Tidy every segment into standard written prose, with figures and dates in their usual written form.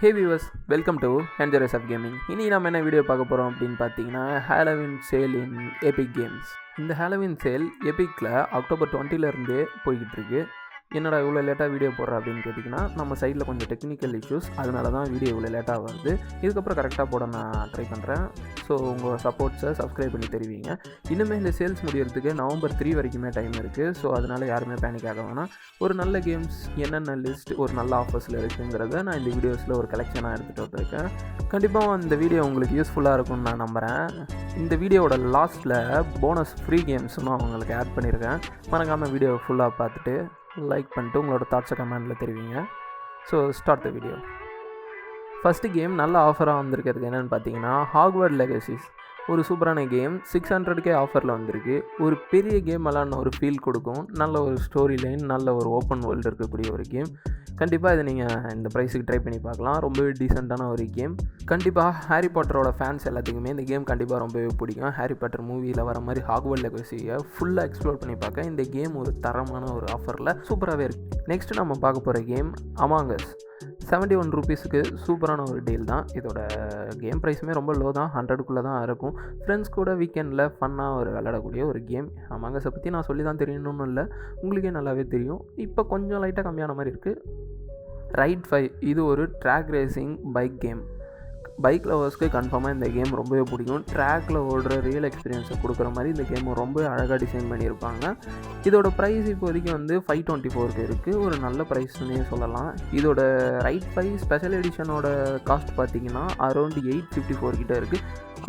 Hey viewers, welcome to enjoys of gaming. இனி நம்ம என்ன வீடியோ பார்க்க போகிறோம் அப்படின்னு பார்த்தீங்கன்னா, Halloween sale in Epic Games. இந்த ஹாலோவின் சேல் எபிக்கில் அக்டோபர் 20 போய்கிட்டு இருக்கு. என்னடா இவ்வளோ லேட்டாக வீடியோ போடுற அப்படின்னு கேட்டிங்கன்னா, நம்ம சைடில் கொஞ்சம் டெக்னிக்கல் இஷ்யூஸ், அதனால தான் வீடியோ இவ்வளோ லேட்டாக வருது. இதுக்கப்புறம் கரெக்டாக போட நான் ட்ரை பண்ணுறேன். ஸோ உங்கள் சப்போர்ட்ஸை சப்ஸ்கிரைப் பண்ணி தருவீங்க. இன்னுமே இந்த சேல்ஸ் முடியறதுக்கு நவம்பர் 3 வரைக்குமே டைம் இருக்குது. ஸோ அதனால் யாருமே பேனிக் ஆக வேணாம். ஒரு நல்ல கேம்ஸ் என்னென்ன லிஸ்ட் ஒரு நல்ல ஆஃபர்ஸில் இருக்குங்கிறத நான் இந்த வீடியோஸில் ஒரு கலெக்ஷனாக எடுத்துகிட்டு வந்திருக்கேன். கண்டிப்பாக இந்த வீடியோ உங்களுக்கு யூஸ்ஃபுல்லாக இருக்கும்னு நான் நம்புகிறேன். இந்த வீடியோவோட லாஸ்ட்டில் போனஸ் ஃப்ரீ கேம்ஸ்னு அவங்களுக்கு ஆட் பண்ணியிருக்கேன். மறக்காமல் வீடியோ ஃபுல்லாக பார்த்துட்டு லைக் பண்ணிட்டு உங்களோட தாட்ஸை கமெண்டில் தெரிவிங்க. So start the video. First game நல்ல ஆஃபராக வந்திருக்கிறது என்னென்னு பார்த்தீங்கன்னா, ஹாக்வர்ட் லெகசிஸ். ஒரு சூப்பரான கேம் 600K ஆஃபரில் வந்திருக்கு. ஒரு பெரிய கேம் விளாட்ன ஒரு ஃபீல் கொடுக்கும். நல்ல ஒரு ஸ்டோரி லைன், நல்ல ஒரு ஓப்பன் வேர்ல்டு இருக்கக்கூடிய ஒரு கேம். கண்டிப்பாக இதை நீங்கள் இந்த ப்ரைஸுக்கு ட்ரை பண்ணி பார்க்கலாம். ரொம்பவே டீசெண்டான ஒரு கேம். கண்டிப்பாக ஹாரி பாட்டரோட ஃபேன்ஸ் எல்லாத்துக்குமே இந்த கேம் கண்டிப்பாக ரொம்பவே பிடிக்கும். ஹாரி பாட்டர் மூவியில் வர மாதிரி ஹாக்வர்ட் லெகசியை ஃபுல்லாக எக்ஸ்ப்ளோர் பண்ணி பார்க்க இந்த கேம் ஒரு தரமான ஒரு ஆஃபரில் சூப்பராகவே இருக்குது. நெக்ஸ்ட்டு நம்ம பார்க்க போகிற கேம் அமாங் அஸ். 71 ரூபீஸுக்கு சூப்பரான ஒரு டீல் தான். இதோட கேம் ப்ரைஸுமே ரொம்ப லோ தான், 100க்குள்ளே தான் இருக்கும். ஃப்ரெண்ட்ஸ் கூட வீக்கெண்டில் ஃபன்னாக ஒரு விளையாடக்கூடிய ஒரு கேம். அமாங் அஸை பற்றி நான் சொல்லி தான் தெரியணும்னு இல்லை, உங்களுக்கே நல்லாவே தெரியும். இப்போ கொஞ்சம் லைட்டாக கம்மியான மாதிரி இருக்குது. ரைட் 5 இது ஒரு track racing bike game. Bike லவர்ஸ்க்கு கன்ஃபார்மாக இந்த கேம் ரொம்பவே பிடிக்கும். ட்ராக்கில் ஓடுற ரியல் எக்ஸ்பீரியன்ஸை கொடுக்குற மாதிரி இந்த கேம் ரொம்ப அழகாக டிசைன் பண்ணியிருப்பாங்க. இதோட ப்ரைஸ் இப்போதைக்கு 524க்கு இருக்குது. ஒரு நல்ல ப்ரைஸ்னே சொல்லலாம். இதோட ரைட் 5 ஸ்பெஷல் எடிஷனோட காஸ்ட் பார்த்திங்கன்னா அரௌண்ட் 854 கிட்ட இருக்குது.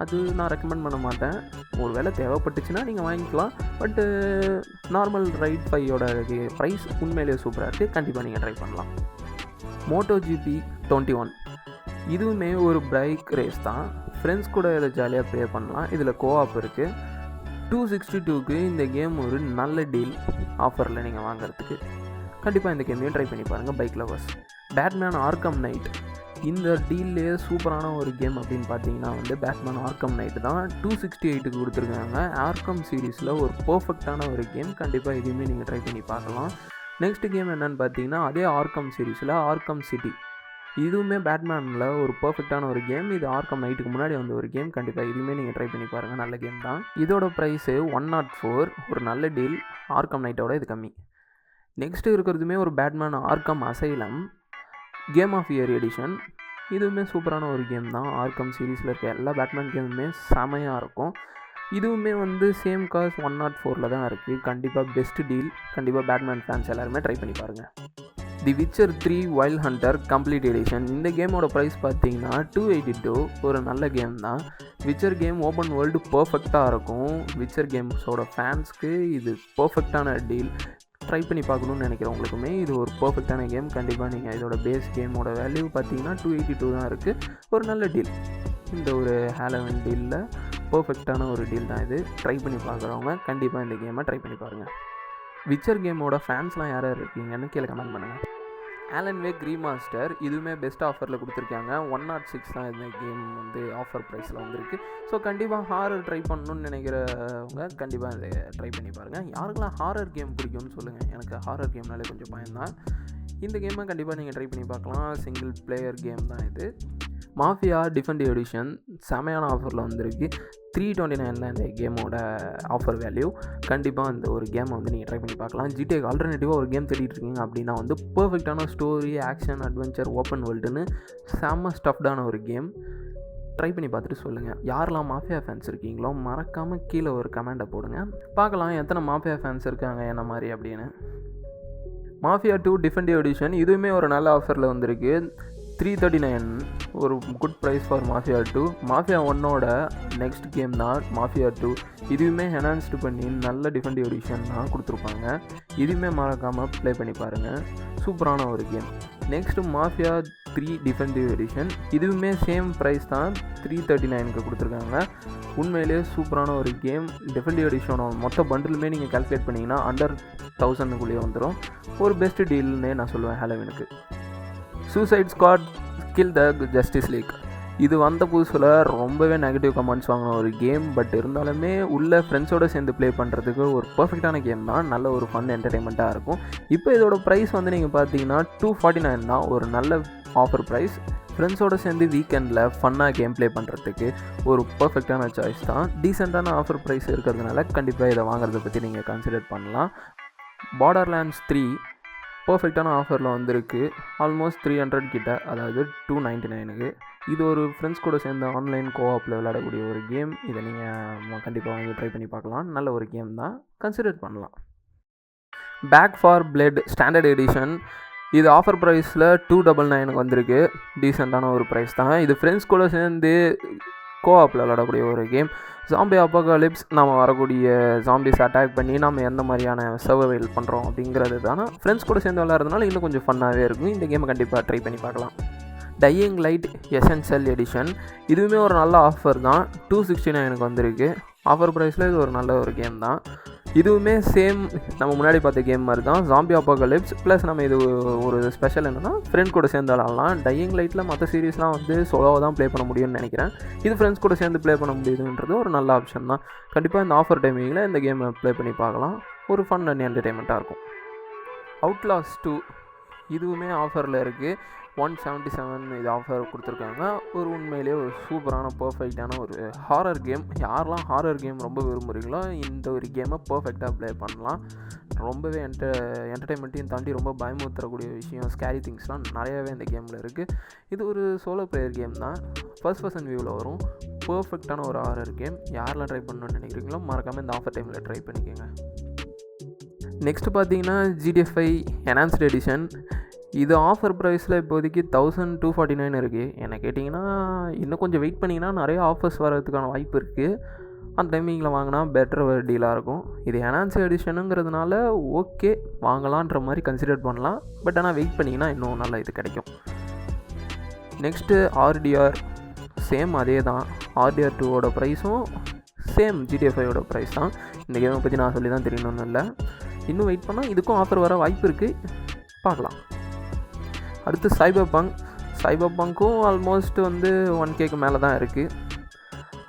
அது நான் ரெக்கமெண்ட் பண்ண மாட்டேன். ஒரு வேளை தேவைப்பட்டுச்சுன்னா நீங்கள் வாங்கிக்கலாம். பட்டு நார்மல் ரைட் 5யோட ப்ரைஸ் உண்மையிலேயே சூப்பராக இருக்குது. கண்டிப்பாக நீங்கள் ட்ரை பண்ணலாம். மோட்டோ ஜிபி 21 இதுவுமே ஒரு பைக் ரேஸ் தான். ஃப்ரெண்ட்ஸ் கூட இதை ஜாலியாக ப்ளே பண்ணலாம். இதில் கோஆப் இருக்குது. 262க்கு இந்த கேம் ஒரு நல்ல டீல் ஆஃபரில் நீங்கள் வாங்குறதுக்கு. கண்டிப்பாக இந்த கேமையும் ட்ரை பண்ணி பாருங்கள் bike lovers. Batman Arkham night இந்த டீல்லையே சூப்பரான ஒரு கேம் அப்படின்னு பார்த்தீங்கன்னா பேட்மேன் ஆர்கம் நைட் தான். 268க்கு கொடுத்துருக்காங்க. ஆர்கம் சீரீஸில் ஒரு பர்ஃபெக்டான ஒரு கேம். கண்டிப்பாக இதுவுமே நீங்கள் ட்ரை பண்ணி பார்க்கலாம். நெக்ஸ்ட் கேம் என்னென்னு பார்த்தீங்கன்னா, அதே ஆர்கம் சீரீஸில் ஆர்கம் சிட்டி. இதுவுமே பேட்மேனில் ஒரு பர்ஃபெக்டான ஒரு கேம். இது ஆர்கம் நைட்டுக்கு முன்னாடி வந்த ஒரு கேம். கண்டிப்பாக இதுவுமே நீங்கள் ட்ரை பண்ணி பாருங்கள். நல்ல கேம் தான். இதோட ப்ரைஸு 104. ஒரு நல்ல டீல். ஆர்கம் நைட்டோட இது கம்மி. நெக்ஸ்ட்டு இருக்கிறதுமே ஒரு Batman Arkham Asylum game of year edition. இதுவுமே சூப்பரான ஒரு கேம் தான். ஆர்கம் சீரீஸில் இருக்க எல்லா பேட்மேன் கேமுமே செமையாக இருக்கும். இதுவுமே சேம் காஸ்ட் 104ல் தான் இருக்குது. கண்டிப்பாக பெஸ்ட் டீல். கண்டிப்பாக பேட்மேன் ஃபேன்ஸ் எல்லாருமே ட்ரை பண்ணி பாருங்கள். The Witcher 3 wild hunter complete edition. இந்த கேமோட ப்ரைஸ் பார்த்தீங்கன்னா 282. ஒரு நல்ல கேம் தான். விச்சர் கேம் ஓப்பன் வேர்ல்டு பர்ஃபெக்டாக இருக்கும். விச்சர் கேம்ஸோட ஃபேன்ஸ்க்கு இது பர்ஃபெக்டான டீல். ட்ரை பண்ணி பார்க்கணுன்னு நினைக்கிறவங்களுக்குமே இது ஒரு பர்ஃபெக்டான கேம். கண்டிப்பாக நீங்கள் இதோட பேஸ் கேமோட வேல்யூ பார்த்தீங்கன்னா 282 தான் இருக்குது. ஒரு நல்ல டீல். இந்த ஒரு ஹாலோவின் டீலில் பர்ஃபெக்டான ஒரு டீல் தான் இது. ட்ரை பண்ணி பார்க்குறவங்க கண்டிப்பாக இந்த கேமை ட்ரை பண்ணி பாருங்கள். விச்சர் கேமோட ஃபேன்ஸ்லாம் யாராவது இருக்கீங்கன்னு கீழே கமெண்ட் பண்ணுங்கள். ஆலன் வேக் ரீமாஸ்டர் இதுவுமே பெஸ்ட் ஆஃபரில் கொடுத்துருக்காங்க. 106 தான் இந்த கேம் ஆஃபர் ப்ரைஸில் வந்திருக்கு. ஸோ கண்டிப்பாக ஹாரர் ட்ரை பண்ணணுன்னு நினைக்கிறவங்க கண்டிப்பாக இதை ட்ரை பண்ணி பாருங்கள். யாருக்கெல்லாம் ஹாரர் கேம் பிடிக்கும்னு சொல்லுங்கள். எனக்கு ஹாரர் கேம்னாலே கொஞ்சம் பயம்தான். இந்த கேமை கண்டிப்பாக நீங்கள் ட்ரை பண்ணி பார்க்கலாம். சிங்கிள் பிளேயர் கேம் தான் இது. மாஃபியா டிஃபெண்ட் எடிஷன் செமையான ஆஃபரில் வந்திருக்கு. 329 தான் இந்த கேமோட ஆஃபர் வேல்யூ. கண்டிப்பாக இந்த ஒரு கேமை நீங்கள் ட்ரை பண்ணி பார்க்கலாம். ஜிடிஏக்கு ஆல்டர்னேட்டிவாக ஒரு கேம் தேடிட்டு இருக்கீங்க அப்படின்னா பர்ஃபெக்டான ஸ்டோரி, ஆக்ஷன், அட்வென்ச்சர், ஓப்பன் வேர்ல்டுன்னு செம்ம ஸ்டஃப்டான ஒரு கேம். ட்ரை பண்ணி பார்த்துட்டு சொல்லுங்கள். யாரெல்லாம் மாஃபியா ஃபேன்ஸ் இருக்கீங்களோ மறக்காமல் கீழே ஒரு கமெண்ட்டை போடுங்க. பார்க்கலாம் எத்தனை மாஃபியா ஃபேன்ஸ் இருக்காங்க என்ன மாதிரி அப்படின்னு. மாஃபியா 2 டிஃபெண்ட் எடிஷன் இதுவுமே ஒரு நல்ல ஆஃபரில் வந்திருக்கு. 339 ஒரு good price for Mafia 2. Mafia 1ஓட நெக்ஸ்ட் கேம் தான் மாஃபியா 2. இதுவுமே என்ஹான்ஸ்டு பண்ணி நல்ல டிஃபெண்ட் எடிஷன் தான் கொடுத்துருப்பாங்க. இதுவுமே மறக்காமல் ப்ளே பண்ணி பாருங்கள். சூப்பரான ஒரு game. Next Mafia 3 definitive edition. இதுவுமே சேம் ப்ரைஸ் தான். 339க்கு கொடுத்துருக்காங்க. உண்மையிலேயே சூப்பரான ஒரு கேம். டிஃபெண்டிவ் எடிஷனோட மொத்த பண்டிலுமே நீங்கள் கால்குலேட் பண்ணிங்கன்னா அண்டர் 1000க்குள்ளேயே வந்துடும். ஒரு பெஸ்ட் டீல்னே நான் சொல்லுவேன் ஹாலோவினுக்கு. Suicide Squad Kill the Justice League இது வந்த புதுசில் ரொம்பவே நெகட்டிவ் கமெண்ட்ஸ் வாங்கின ஒரு கேம். பட் இருந்தாலுமே உள்ள ஃப்ரெண்ட்ஸோடு சேர்ந்து ப்ளே பண்ணுறதுக்கு ஒரு பர்ஃபெக்டான கேம் தான். நல்ல ஒரு ஃபன் என்டர்டெயின்மெண்ட்டாக இருக்கும். இப்போ இதோட ப்ரைஸ் நீங்கள் பார்த்தீங்கன்னா 249 தான். ஒரு நல்ல ஆஃபர் ப்ரைஸ். ஃப்ரெண்ட்ஸோடு சேர்ந்து வீக்கெண்டில் ஃபன்னாக கேம் ப்ளே பண்ணுறதுக்கு ஒரு பர்ஃபெக்டான சாய்ஸ் தான். டீசெண்டான ஆஃபர் ப்ரைஸ் இருக்கிறதுனால கண்டிப்பாக இதை வாங்குறத பற்றி நீங்கள் கன்சிடர் பண்ணலாம். Borderlands 3 பர்ஃபெக்டான ஆஃபரில் வந்திருக்கு. ஆல்மோஸ்ட் 300 கிட்ட, அதாவது 299க்கு. இது ஒரு ஃப்ரெண்ட்ஸ் கூட சேர்ந்து ஆன்லைன் கோஆப்பில் விளையாடக்கூடிய ஒரு கேம். இதை நீங்கள் கண்டிப்பாக வாங்கி ட்ரை பண்ணி பார்க்கலாம். நல்ல ஒரு கேம் தான், கன்சிடர் பண்ணலாம். Back for blood standard edition, இது ஆஃபர் ப்ரைஸில் 299க்கு வந்திருக்கு. டீசெண்டான ஒரு ப்ரைஸ் தான். இது ஃப்ரெண்ட்ஸ் கூட சேர்ந்து கோஆப்பில் விளையாடக்கூடிய ஒரு கேம். ஜாம்பி அப்பாகாலிப்ஸ், நம்ம வரக்கூடிய ஜாம்பிஸ் அட்டாக் பண்ணி நம்ம எந்த மாதிரியான சர்வைவல் பண்ணுறோம் அப்படிங்கிறது தானே. ஃப்ரெண்ட்ஸ் கூட சேர்ந்து விளையாடுறதுனால இன்னும் கொஞ்சம் ஃபன்னாகவே இருக்கும். இந்த கேமை கண்டிப்பாக ட்ரை பண்ணி பார்க்கலாம். டையிங் லைட் எசென்ஷியல் எடிஷன், இதுவுமே ஒரு நல்ல ஆஃபர் தான். 269க்கு வந்திருக்கு. ஆஃபர் ப்ரைஸில் இது ஒரு நல்ல ஒரு கேம் தான். இதுவுமே சேம் நம்ம முன்னாடி பார்த்த கேம் மாதிரி தான், ஜாம்பி அப்பாகாலிப்ஸ் ப்ளஸ் நம்ம இது ஒரு ஸ்பெஷல் என்னென்னா ஃப்ரெண்ட் கூட சேர்ந்து விளாட்லாம். டையிங் லைட்டில் மற்ற சீரீஸ்லாம் வந்து சோலோவாக தான் ப்ளே பண்ண முடியும்னு நினைக்கிறேன். இது ஃப்ரெண்ட்ஸ் கூட சேர்ந்து ப்ளே பண்ண முடியுதுன்றது ஒரு நல்ல ஆப்ஷன் தான். கண்டிப்பாக இந்த ஆஃபர் டைமிங்கில் இந்த கேமை ப்ளே பண்ணி பார்க்கலாம். ஒரு ஃபன் அண்ட் என்டர்டெயின்மெண்ட்டாக இருக்கும். அவுட்லாஸ் 2 இதுவுமே ஆஃபரில் இருக்குது. 177 இது ஆஃபர் கொடுத்துருக்காங்க. ஒரு உண்மையிலே ஒரு சூப்பரான பர்ஃபெக்டான ஒரு ஹாரர் கேம். யாரெல்லாம் ஹாரர் கேம் ரொம்ப விரும்புகிறீங்களோ இந்த ஒரு கேமை பர்ஃபெக்டாக ப்ளே பண்ணலாம். ரொம்பவே என்டர்டெயின்மெண்ட்டையும் தாண்டி ரொம்ப பயமுறுத்தக்கூடிய விஷயம், ஸ்கேரி திங்ஸ்லாம் நிறையாவே இந்த கேமில் இருக்குது. இது ஒரு சோலோ பிளேயர் கேம் தான். ஃபர்ஸ்ட் பர்சன் வியூவில் வரும். பர்ஃபெக்டான ஒரு ஹாரர் கேம். யாரெல்லாம் ட்ரை பண்ணணும்னு நினைக்கிறீங்களோ மறக்காமல் இந்த ஆஃபர் டைமில் ட்ரை பண்ணிக்கோங்க. நெக்ஸ்ட்டு பார்த்தீங்கன்னா GTA 5 என்ஹான்ஸ்டு எடிஷன். இது ஆஃபர் ப்ரைஸில் இப்போதைக்கு 1249 இருக்குது. என்ன கேட்டிங்கன்னா இன்னும் கொஞ்சம் வெயிட் பண்ணிங்கன்னா நிறைய ஆஃபர்ஸ் வர்றதுக்கான வாய்ப்பு இருக்குது. அந்த டைமிங்கில் வாங்கினா பெட்டர் டீலாக இருக்கும். இது என்ஹான்ஸ்டு எடிஷனுங்கிறதுனால ஓகே வாங்கலான்ற மாதிரி கன்சிடர் பண்ணலாம். பட் ஆனால் வெயிட் பண்ணிங்கன்னா இன்னும் நல்லா இது கிடைக்கும். நெக்ஸ்ட்டு RDR, சேம் அதே தான். RDR 2ஓட ப்ரைஸும் சேம் GTA 5ஓட ப்ரைஸ் தான். இந்த கேமை பற்றி நான் சொல்லி தான் தெரியணும்னு இல்லை. இன்னும் வெயிட் பண்ணால் இதுக்கும் ஆஃபர் வர வாய்ப்பு இருக்குது, பார்க்கலாம். அடுத்து சைபர் பங்க்கும் ஆல்மோஸ்ட் வந்து 1Kக்கு மேலே தான் இருக்குது.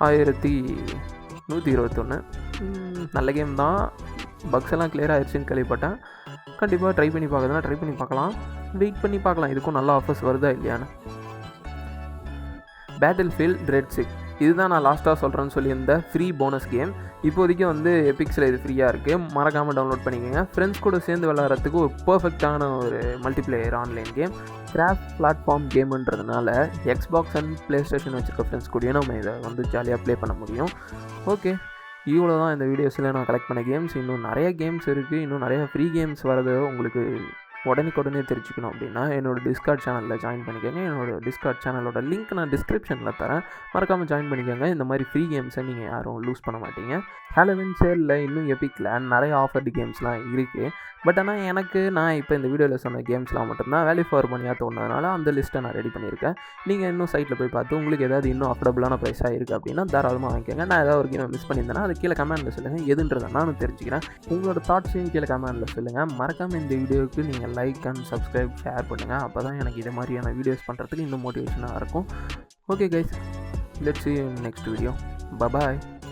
1121. நல்ல கேம் தான். பக்ஸ் எல்லாம் கிளியர் ஆயிடுச்சுன்னு கேள்விப்பட்டேன். கண்டிப்பாக ட்ரை பண்ணி பார்க்குறதுனா ட்ரை பண்ணி பார்க்கலாம். வெயிட் பண்ணி பார்க்கலாம் இதுக்கும் நல்ல ஆஃபர்ஸ் வருதா இல்லையான்னு. பேட்டில்ஃபீல்ட் ரெட் 6, இதுதான் நான் லாஸ்ட்டாக சொல்கிறேன்னு சொல்லியிருந்த ஃப்ரீ போனஸ் கேம். இப்போதைக்கு வந்து எபிக்ஸில் இது ஃப்ரீயாக இருக்குது. மறக்காமல் டவுன்லோட் பண்ணிக்கோங்க. ஃப்ரெண்ட்ஸ் கூட சேர்ந்து விளையாடுறதுக்கு ஒரு பர்ஃபெக்டான ஒரு multiplayer online game. Cross platform கேமுன்றதுனால எக்ஸ்பாக்ஸ் அண்ட் ப்ளே ஸ்டேஷன் வச்சுருக்க ஃப்ரெண்ட்ஸ் கூடயே நம்ம இதை வந்து ஜாலியாக ப்ளே பண்ண முடியும். ஓகே, இவ்வளோ தான் இந்த வீடியோஸில் நான் கலெக்ட் பண்ண கேம்ஸ். இன்னும் நிறைய கேம்ஸ் இருக்குது. இன்னும் நிறைய ஃப்ரீ கேம்ஸ் வரது உங்களுக்கு உடனே தெரிஞ்சுக்கணும் அப்படின்னா என்னோடய டிஸ்கார்ட் சேனலில் ஜாயின் பண்ணிக்கோங்க. என்னோடய டிஸ்கார்ட் சேனலோட லிங்க் நான் டிஸ்கிரிப்ஷனில் தரேன். மறக்காமல் ஜாயின் பண்ணிக்கோங்க. இந்த மாதிரி ஃப்ரீ கேம்ஸை நீங்கள் யாரும் லூஸ் பண்ண மாட்டீங்க. ஹாலோவின் சேலில் இன்னும் எபிக்கில் நிறைய ஆஃபர்டு கேம்ஸ்லாம் இருக்குது. பட் ஆனால் நான் இப்போ இந்த வீடியோவில் சொன்ன கேம்ஸ்லாம் மட்டும்தான் வேல்யூ ஃபார் மணியாக தோணுனதுனால அந்த லிஸ்ட்டை நான் ரெடி பண்ணியிருக்கேன். நீங்கள் இன்னும் சைட்டில் போய் பார்த்து உங்களுக்கு ஏதாவது இன்னும் அஃபோர்டபுளான ப்ரைஸாக இருக்குது அப்படின்னா தாராளமாக வாங்கிக்கோங்க. நான் ஏதாவது ஒரு கேம் மிஸ் பண்ணியிருந்தேன்னா அது கீழே கமெண்ட்டில் சொல்லுங்கள். எதுன்றதை நானும் தெரிஞ்சுக்கிறேன். உங்களோட தாட்ஸையும் கீழே கமெண்ட்டில் சொல்லுங்கள். மறக்காமல் இந்த வீடியோவுக்கு நீங்கள் லைக் அண்ட் சப்ஸ்கிரைப் ஷேர் பண்ணுங்கள். அப்போ தான் எனக்கு இது மாதிரியான வீடியோஸ் பண்ணுறதுக்கு இன்னும் மோட்டிவேஷனாக இருக்கும். Okay guys, let's see you in next video. Bye bye.